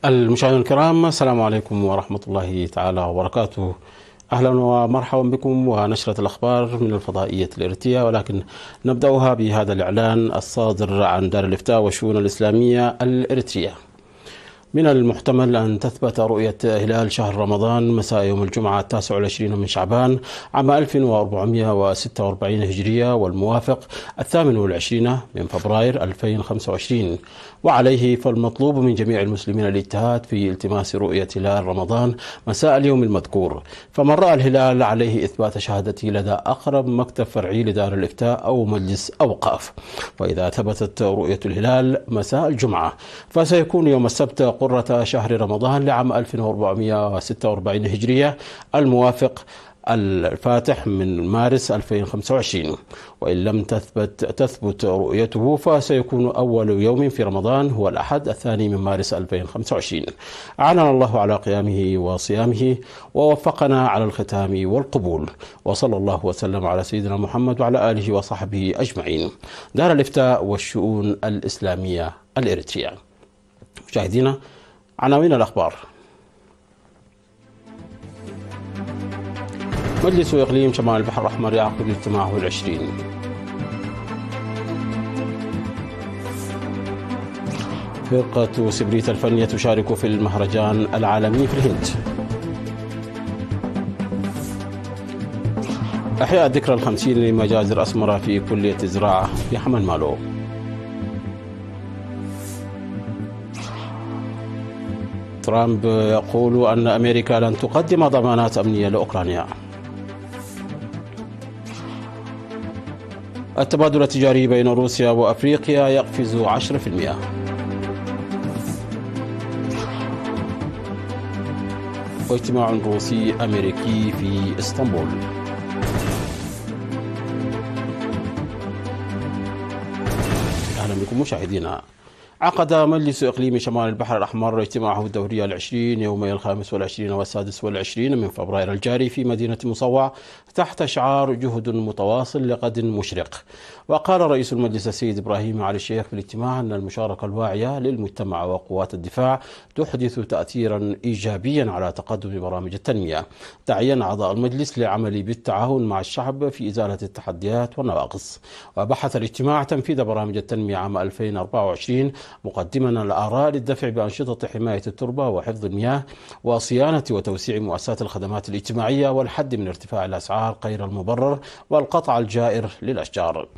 المشاهدين الكرام، السلام عليكم ورحمة الله تعالى وبركاته. أهلا ومرحبا بكم ونشرة الأخبار من الفضائية الإريترية، ولكن نبدأها بهذا الإعلان الصادر عن دار الإفتاء والشؤون الإسلامية الإريترية. من المحتمل أن تثبت رؤية هلال شهر رمضان مساء يوم الجمعة 29 من شعبان عام 1446 هجرية، والموافق 28 من فبراير 2025، وعليه فالمطلوب من جميع المسلمين الاجتهاد في التماس رؤية هلال رمضان مساء اليوم المذكور. فمن رأى الهلال عليه إثبات شهادته لدى أقرب مكتب فرعي لدار الإفتاء أو مجلس أوقاف. وإذا ثبتت رؤية الهلال مساء الجمعة فسيكون يوم السبت قرة شهر رمضان لعام 1446 هجرية، الموافق الفاتح من مارس 2025. وإن لم تثبت رؤيته فسيكون أول يوم في رمضان هو الأحد 2 من مارس 2025. أعاننا الله على قيامه وصيامه ووفقنا على الختام والقبول، وصلى الله وسلم على سيدنا محمد وعلى آله وصحبه أجمعين. دار الإفتاء والشؤون الإسلامية الإريترية. مشاهدينا، عناوين الأخبار: مجلس إقليم شمال البحر الأحمر يعقد اجتماعه ال20. فرقة سبريت الفنية تشارك في المهرجان العالمي في الهند. إحياء الذكرى ال50 لمجازر أسمرة في كلية الزراعة في حمل مالو. ترامب يقول أن أمريكا لن تقدم ضمانات أمنية لأوكرانيا. التبادل التجاري بين روسيا وأفريقيا يقفز 10%. واجتماع روسي أمريكي في اسطنبول. أهلا بكم مشاهدينا. عقد مجلس إقليم شمال البحر الأحمر اجتماعه الدوري ال20 يومي 25 و26 من فبراير الجاري في مدينة مصوع تحت شعار جهد متواصل لغد مشرق. وقال رئيس المجلس السيد إبراهيم علي الشيخ في الاجتماع أن المشاركة الواعية للمجتمع وقوات الدفاع تحدث تأثيرا إيجابيا على تقدم برامج التنمية، داعيا أعضاء المجلس للعمل بالتعاون مع الشعب في إزالة التحديات والنواقص. وبحث الاجتماع تنفيذ برامج التنمية عام 2024 مقدما الآراء للدفع بأنشطة حماية التربة وحفظ المياه وصيانة وتوسيع مؤسسات الخدمات الاجتماعية والحد من ارتفاع الأسعار غير المبرر والقطع الجائر للأشجار.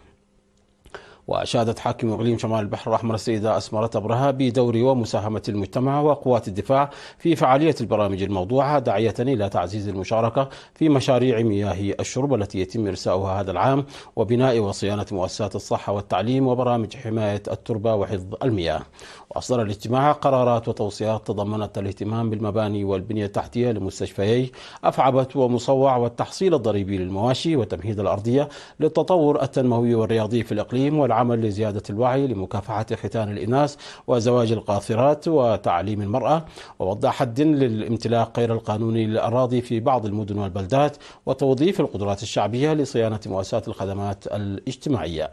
وأشادت حاكم إقليم شمال البحر الأحمر السيدة أسمرة برها بدور ومساهمة المجتمع وقوات الدفاع في فعالية البرامج الموضوعة، داعية إلى تعزيز المشاركة في مشاريع مياه الشرب التي يتم إرساؤها هذا العام، وبناء وصيانة مؤسسات الصحة والتعليم وبرامج حماية التربة وحفظ المياه. وأصدر الاجتماع قرارات وتوصيات تضمنت الاهتمام بالمباني والبنية التحتية لمستشفيي أفعبت ومصوع، والتحصيل الضريبي للمواشي، وتمهيد الأرضية للتطور التنموي والرياضي في الإقليم، والعمل لزيادة الوعي لمكافحة ختان الإناث وزواج القاصرات وتعليم المرأة، ووضع حد للامتلاك غير القانوني للأراضي في بعض المدن والبلدات، وتوظيف القدرات الشعبية لصيانة مؤسسات الخدمات الاجتماعية.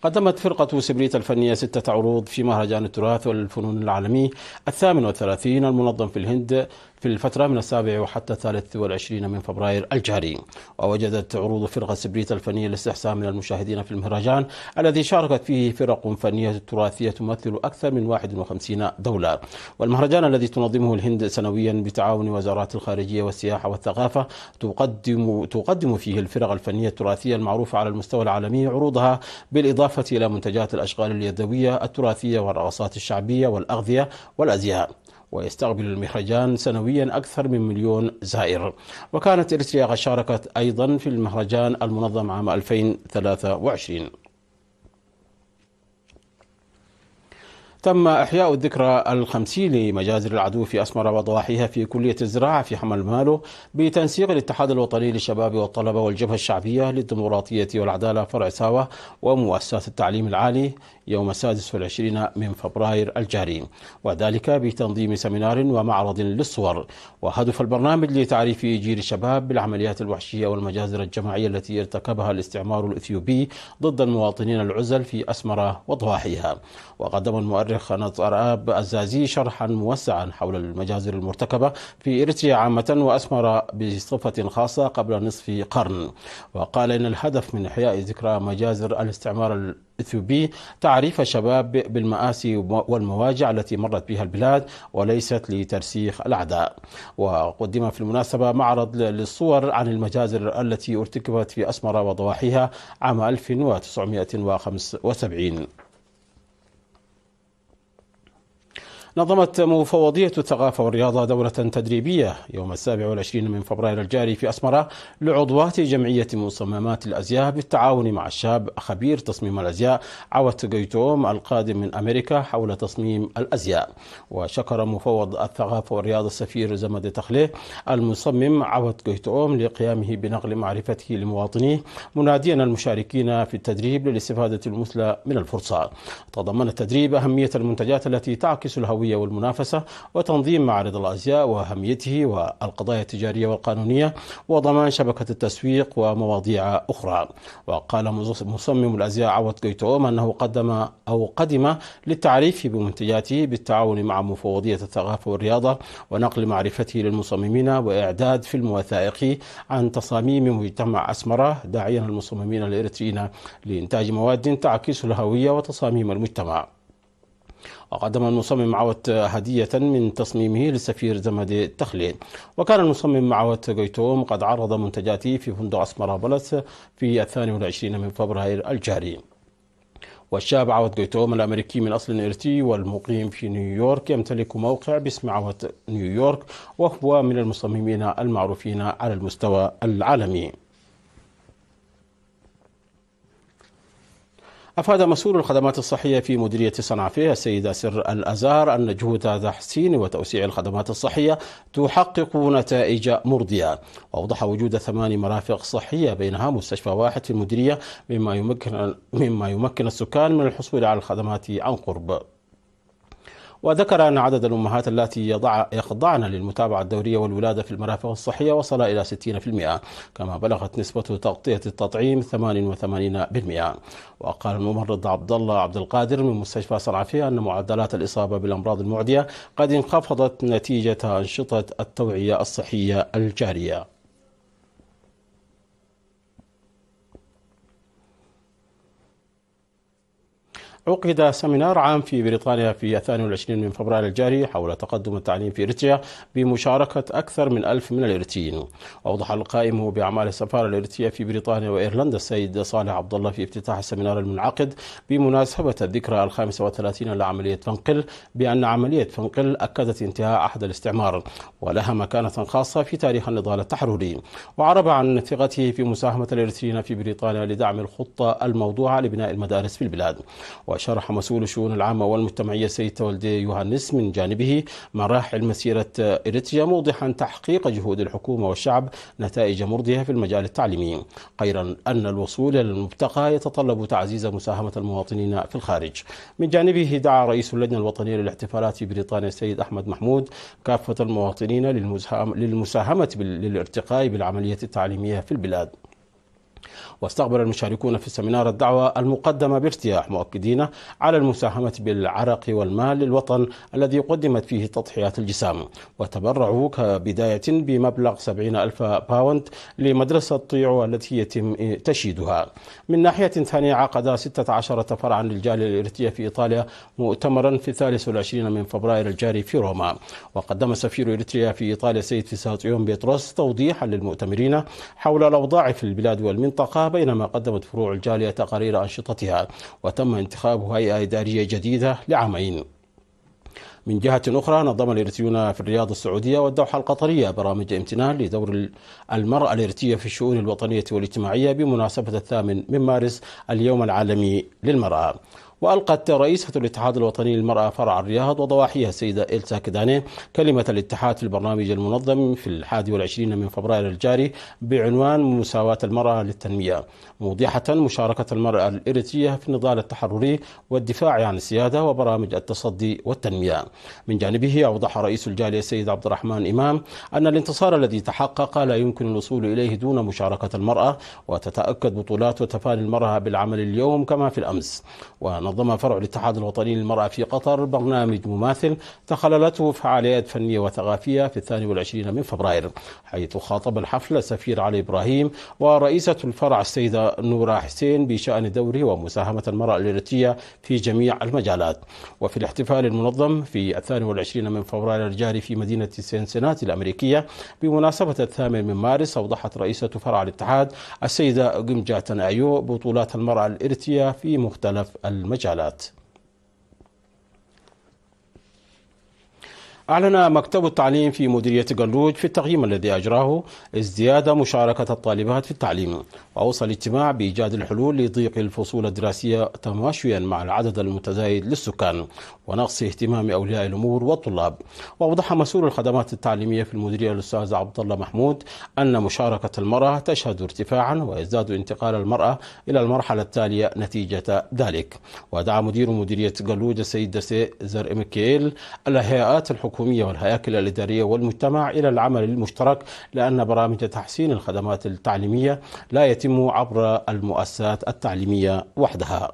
قدمت فرقة سبريت الفنية 6 عروض في مهرجان التراث والفنون العالمي 38 المنظم في الهند في الفترة من 7 وحتى 23 من فبراير الجاري. ووجدت عروض فرقة سبريت الفنية الاستحسان من المشاهدين في المهرجان الذي شاركت فيه فرق فنية تراثية تمثل أكثر من 51 دولة. والمهرجان الذي تنظمه الهند سنويا بتعاون وزارات الخارجية والسياحة والثقافة تقدم فيه الفرق الفنية التراثية المعروفة على المستوى العالمي عروضها، بالإضافة إلى منتجات الأشغال اليدوية التراثية والرقصات الشعبية والأغذية والأزياء. ويستقبل المهرجان سنويا أكثر من 1,000,000 زائر. وكانت إريتريا قد شاركت أيضا في المهرجان المنظم عام 2023. تم إحياء الذكرى الخمسين لمجازر العدو في أسمرة وضواحيها في كلية الزراعة في حمل مالو بتنسيق الاتحاد الوطني للشباب والطلبة والجبهة الشعبية للديمقراطية والعدالة فرع ساوة ومؤسسات التعليم العالي يوم 26 من فبراير الجاري، وذلك بتنظيم سمينار ومعرض للصور. وهدف البرنامج لتعريف جيل الشباب بالعمليات الوحشية والمجازر الجماعية التي ارتكبها الاستعمار الإثيوبي ضد المواطنين العزل في أسمرة وضواحيها. وقدم المؤرخ نصر آب الزازي شرحا موسعا حول المجازر المرتكبة في إريتريا عامة وأسمرة بصفة خاصة قبل نصف قرن، وقال إن الهدف من إحياء ذكرى مجازر الاستعمار الإثيوبي تعريف الشباب بالمآسي والمواجع التي مرت بها البلاد وليست لترسيخ الأعداء. وقدم في المناسبة معرض للصور عن المجازر التي ارتكبت في أسمرة وضواحيها عام 1975. نظمت مفوضية الثقافة والرياضة دورة تدريبية يوم 27 من فبراير الجاري في أسمرة لعضوات جمعية مصممات الأزياء بالتعاون مع الشاب خبير تصميم الأزياء عوت جيتوم القادم من أمريكا حول تصميم الأزياء. وشكر مفوض الثقافة والرياضة السفير زمد تخليه المصمم عوت جيتوم لقيامه بنقل معرفته لمواطنيه، مناديا المشاركين في التدريب للاستفادة المثلى من الفرصة. تضمن التدريب أهمية المنتجات التي تعكس الهوية والمنافسة وتنظيم معرض الأزياء وأهميته والقضايا التجارية والقانونية وضمان شبكة التسويق ومواضيع أخرى. وقال مصمم الأزياء عوت جيتوم أنه قدم للتعريف بمنتجاته بالتعاون مع مفوضية الثقافة والرياضة ونقل معرفته للمصممين وإعداد فيلم وثائقي عن تصاميم مجتمع أسمرة، داعيا المصممين الإريتريين لإنتاج مواد تعكس الهوية وتصاميم المجتمع. وقدم المصمم عوت هدية من تصميمه للسفير زمد تخلين. وكان المصمم عوت جيتوم قد عرض منتجاته في فندق أسمرة بلس في 22 من فبراير الجاري. والشاب عوت جيتوم الأمريكي من أصل إيرتي والمقيم في نيويورك يمتلك موقع باسم عوت نيويورك، وهو من المصممين المعروفين على المستوى العالمي. أفاد مسؤول الخدمات الصحية في مديرية صنعاء السيد سر الأزهر أن جهود تحسين وتوسيع الخدمات الصحية تحقق نتائج مرضية، وأوضح وجود 8 مرافق صحية بينها مستشفى واحد في المديرية مما يمكن السكان من الحصول على الخدمات عن قرب. وذكر أن عدد الأمهات التي يخضعن للمتابعة الدورية والولادة في المرافق الصحية وصل إلى 60%، كما بلغت نسبة تغطية التطعيم 88%. وقال الممرض عبد الله عبد القادر من مستشفى صنعاء أن معدلات الإصابة بالأمراض المعدية قد انخفضت نتيجة أنشطة التوعية الصحية الجارية. عقد سمينار عام في بريطانيا في 22 من فبراير الجاري حول تقدم التعليم في إريتريا بمشاركة أكثر من 1000 من الإريتريين. وأوضح القائم بأعمال السفارة الإريترية في بريطانيا وإيرلندا السيد صالح عبد الله في افتتاح السمينار المنعقد بمناسبة الذكرى 35 لعملية فنقل بأن عملية فنقل أكدت انتهاء عهد الاستعمار ولها مكانة خاصة في تاريخ النضال التحرري، وعرب عن ثقته في مساهمة الإريتريين في بريطانيا لدعم الخطة الموضوعة لبناء المدارس في البلاد. وشرح مسؤول الشؤون العامة والمجتمعية السيد تولدي يوهانس من جانبه مراحل مسيرة إريتريا، موضحا تحقيق جهود الحكومة والشعب نتائج مرضية في المجال التعليمي، غير أن الوصول إلى المبتغى يتطلب تعزيز مساهمة المواطنين في الخارج. من جانبه دعا رئيس اللجنة الوطنية للاحتفالات في بريطانيا السيد أحمد محمود كافة المواطنين للمساهمة للارتقاء بالعملية التعليمية في البلاد. واستقبل المشاركون في السمينار الدعوة المقدمة بارتياح، مؤكدين على المساهمة بالعرق والمال للوطن الذي قدمت فيه تضحيات الجسام، وتبرعوا كبداية بمبلغ 70,000 باوند لمدرسة طيعو التي يتم تشييدها. من ناحية ثانية عقد 16 فرعا للجالية الإريترية في إيطاليا مؤتمرا في 23 من فبراير الجاري في روما. وقدم سفير إريتريا في إيطاليا سيد فيساطيون بيتروس توضيحا للمؤتمرين حول الأوضاع في البلاد والمنطقة، بينما قدمت فروع الجالية تقارير أنشطتها، وتم انتخاب هيئة إدارية جديدة لعامين. من جهة أخرى نظم الإريتريون في الرياض السعودية والدوحة القطرية برامج امتنان لدور المرأة الإريترية في الشؤون الوطنية والاجتماعية بمناسبة 8 من مارس اليوم العالمي للمرأة. وألقت رئيسة الاتحاد الوطني للمرأة فرع الرياض وضواحيها السيدة إلسا كداني كلمة الاتحاد في البرنامج المنظم في 21 من فبراير الجاري بعنوان مساواة المرأة للتنمية، موضحة مشاركة المرأة الإريترية في النضال التحرري والدفاع عن السيادة وبرامج التصدي والتنمية. من جانبه أوضح رئيس الجالية السيد عبد الرحمن إمام أن الانتصار الذي تحقق لا يمكن الوصول إليه دون مشاركة المرأة، وتتأكد بطولات وتفاني المرأة بالعمل اليوم كما في الأمس. ونظم فرع الاتحاد الوطني للمرأة في قطر برنامج مماثل تخللته فعاليات فنية وثقافية في 22 من فبراير، حيث خاطب الحفل السفير علي إبراهيم ورئيسة الفرع السيدة نورة حسين بشأن دوره ومساهمة المرأة الإريترية في جميع المجالات. وفي الاحتفال المنظم في 22 من فبراير الجاري في مدينة سينسيناتي الأمريكية بمناسبة 8 من مارس، أوضحت رئيسة فرع الاتحاد السيدة جمجة تنايو بطولات المرأة الإريترية في مختلف المجالات. أعلن مكتب التعليم في مديرية قلوج في التقييم الذي أجراه ازدياد مشاركة الطالبات في التعليم، وأوصى الاجتماع بإيجاد الحلول لضيق الفصول الدراسية تماشيا مع العدد المتزايد للسكان ونقص اهتمام أولياء الأمور والطلاب. وأوضح مسؤول الخدمات التعليمية في المديرية الأستاذ عبد الله محمود أن مشاركة المرأة تشهد ارتفاعا ويزداد انتقال المرأة إلى المرحلة التالية نتيجة ذلك. ودعا مدير مديرية قلوج السيد زر ميكيل الهيئات الحكومية والهياكل الإدارية والمجتمع إلى العمل المشترك، لأن برامج تحسين الخدمات التعليمية لا يتم عبر المؤسسات التعليمية وحدها.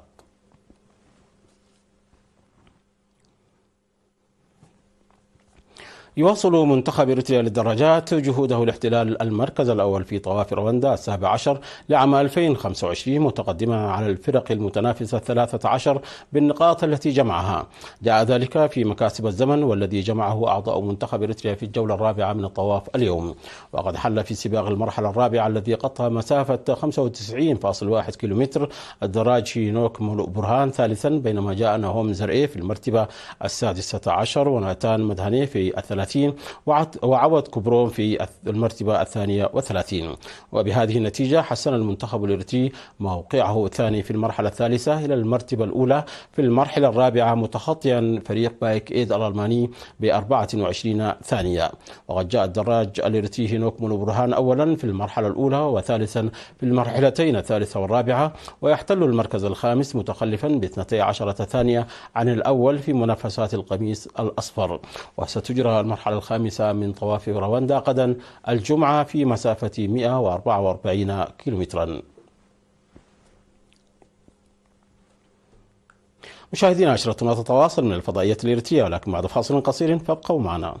يواصل منتخب إريتريا للدراجات جهوده لاحتلال المركز الأول في طواف رواندا 17 لعام 2025، متقدما على الفرق المتنافسة 13 بالنقاط التي جمعها. جاء ذلك في مكاسب الزمن والذي جمعه أعضاء منتخب إريتريا في الجولة الرابعة من الطواف اليوم. وقد حل في سباق المرحلة الرابعة الذي قطع مسافة 95.1 كيلومتر الدراج هينوك برهان ثالثا، بينما جاء نهوم زرعي في المرتبة 16 وناتان مدهني في 30 وعوض كبرون في المرتبة 32. وبهذه النتيجة حسن المنتخب الإريتري موقعه الثاني في المرحلة الثالثة إلى المرتبة الأولى في المرحلة الرابعة، متخطيا فريق بايك إيد الألماني ب24 ثانية. وقد جاء الدراج الإريتري هينوك برهان أولا في المرحلة الأولى وثالثا في المرحلتين الثالثة والرابعة، ويحتل المركز الخامس متخلفا ب12 ثانية عن الأول في منافسات القميص الأصفر. وستجرى المرحلة الخامسة من طواف رواندا غدا الجمعة في مسافة 144 كيلومترا. مشاهدينا، عشرتنا تتواصل من الفضائية الإريترية، ولكن بعد فاصل قصير فابقوا معنا.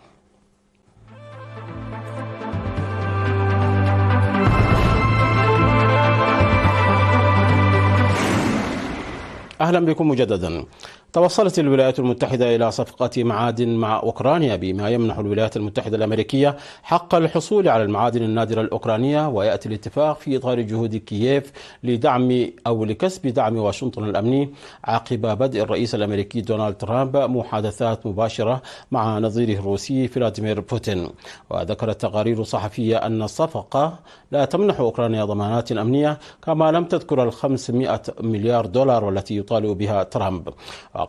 أهلا بكم مجددا. توصلت الولايات المتحدة إلى صفقة معادن مع أوكرانيا بما يمنح الولايات المتحدة الأمريكية حق الحصول على المعادن النادرة الأوكرانية، ويأتي الاتفاق في إطار جهود كييف لدعم أو لكسب دعم واشنطن الأمني عقب بدء الرئيس الأمريكي دونالد ترامب محادثات مباشرة مع نظيره الروسي فلاديمير بوتين. وذكرت تقارير صحفية أن الصفقة لا تمنح أوكرانيا ضمانات أمنية، كما لم تذكر $500 مليار والتي يطالب بها ترامب.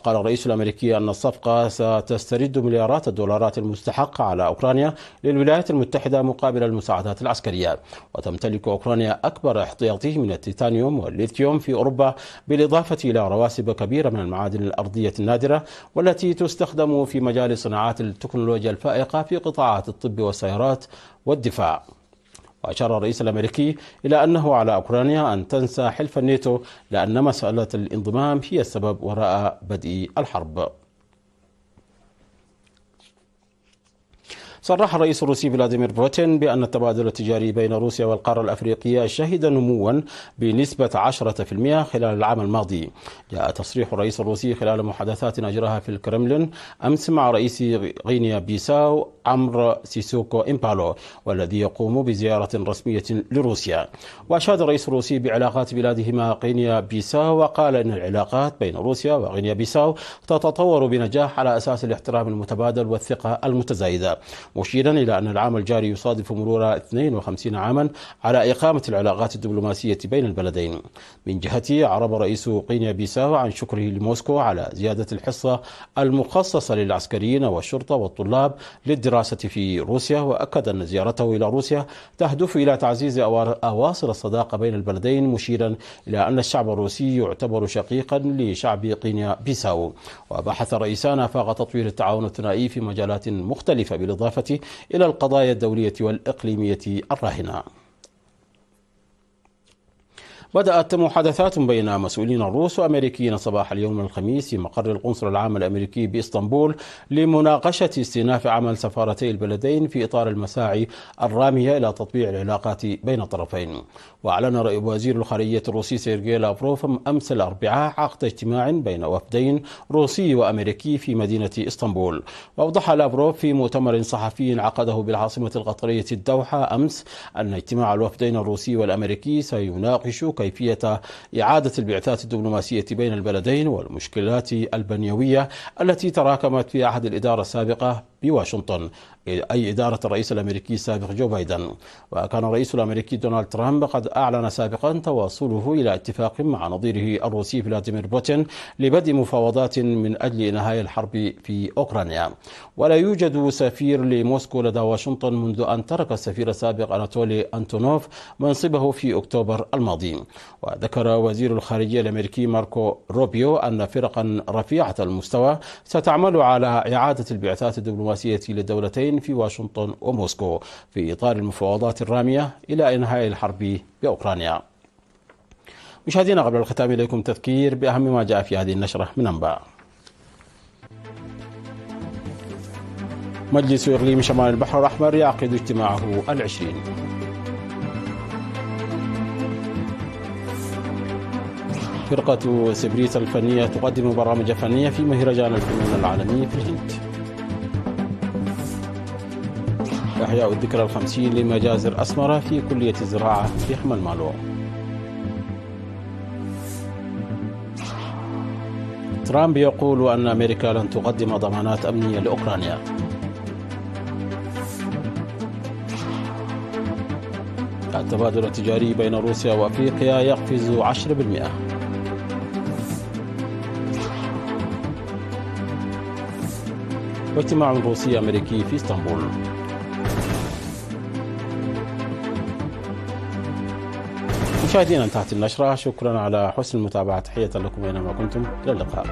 قال الرئيس الأمريكي أن الصفقة ستسترد مليارات الدولارات المستحقة على أوكرانيا للولايات المتحدة مقابل المساعدات العسكرية. وتمتلك أوكرانيا أكبر احتياطي من التيتانيوم والليثيوم في أوروبا، بالإضافة إلى رواسب كبيرة من المعادن الأرضية النادرة والتي تستخدم في مجال صناعات التكنولوجيا الفائقة في قطاعات الطب والسيارات والدفاع. وأشار الرئيس الأمريكي إلى أنه على أوكرانيا أن تنسى حلف الناتو، لأن مسألة الانضمام هي السبب وراء بدء الحرب. صرح الرئيس الروسي فلاديمير بوتين بأن التبادل التجاري بين روسيا والقارة الأفريقية شهد نموا بنسبة 10% خلال العام الماضي. جاء تصريح الرئيس الروسي خلال محادثات أجراها في الكرملين أمس مع رئيس غينيا بيساو عمرو سيسوكو إمبالو، والذي يقوم بزيارة رسمية لروسيا. وأشاد الرئيس الروسي بعلاقات بلاده مع غينيا بيساو، وقال إن العلاقات بين روسيا وغينيا بيساو تتطور بنجاح على أساس الاحترام المتبادل والثقة المتزايدة، مشيرا إلى أن العام الجاري يصادف مرور 52 عاما على إقامة العلاقات الدبلوماسية بين البلدين. من جهته عرب رئيس غينيا بيساو عن شكره لموسكو على زيادة الحصة المخصصة للعسكريين والشرطة والطلاب للدراسة في روسيا، وأكد أن زيارته إلى روسيا تهدف إلى تعزيز أواصر الصداقة بين البلدين، مشيرا إلى أن الشعب الروسي يعتبر شقيقا لشعب غينيا بيساو. وبحث الرئيسان آفاق تطوير التعاون الثنائي في مجالات مختلفة بالإضافة إلى القضايا الدولية والإقليمية الراهنة. بدأت محادثات بين مسؤولين روس وأمريكيين صباح اليوم الخميس في مقر القنصل العام الأمريكي بإسطنبول لمناقشة استئناف عمل سفارتي البلدين في إطار المساعي الرامية إلى تطبيع العلاقات بين الطرفين. وأعلن وزير الخارجية الروسي سيرجي لافروف أمس الأربعاء عقد اجتماع بين وفدين روسي وأمريكي في مدينة إسطنبول. وأوضح لافروف في مؤتمر صحفي عقده بالعاصمة القطرية الدوحة أمس أن اجتماع الوفدين الروسي والأمريكي سيناقش كيفية إعادة البعثات الدبلوماسية بين البلدين والمشكلات البنيوية التي تراكمت في عهد الإدارة السابقة بواشنطن، أي إدارة الرئيس الأمريكي السابق جو بايدن. وكان الرئيس الأمريكي دونالد ترامب قد أعلن سابقا تواصله إلى اتفاق مع نظيره الروسي فلاديمير بوتين لبدء مفاوضات من أجل إنهاء الحرب في أوكرانيا. ولا يوجد سفير لموسكو لدى واشنطن منذ أن ترك السفير السابق أناتولي أنتونوف منصبه في أكتوبر الماضي. وذكر وزير الخارجية الأمريكي ماركو روبيو أن فرقا رفيعة المستوى ستعمل على إعادة البعثات الدبلوماسية للدولتين في واشنطن وموسكو في إطار المفاوضات الرامية إلى إنهاء الحرب بأوكرانيا. مشاهدينا، قبل الختام إليكم تذكير بأهم ما جاء في هذه النشرة من أنباء. مجلس إقليم شمال البحر الأحمر يعقد اجتماعه 20. فرقة سبريت الفنية تقدم برامج فنية في مهرجان الفنون العالمي في الهند. إحياء الذكرى 50 لمجازر أسمرة في كلية الزراعة في حمل مالو. ترامب يقول أن أمريكا لن تقدم ضمانات أمنية لأوكرانيا. التبادل التجاري بين روسيا وأفريقيا يقفز 10%. واجتماع روسي أمريكي في اسطنبول. مشاهدينا، انتهت النشرة. شكرا على حسن المتابعة. تحية لكم أينما كنتم. إلى اللقاء.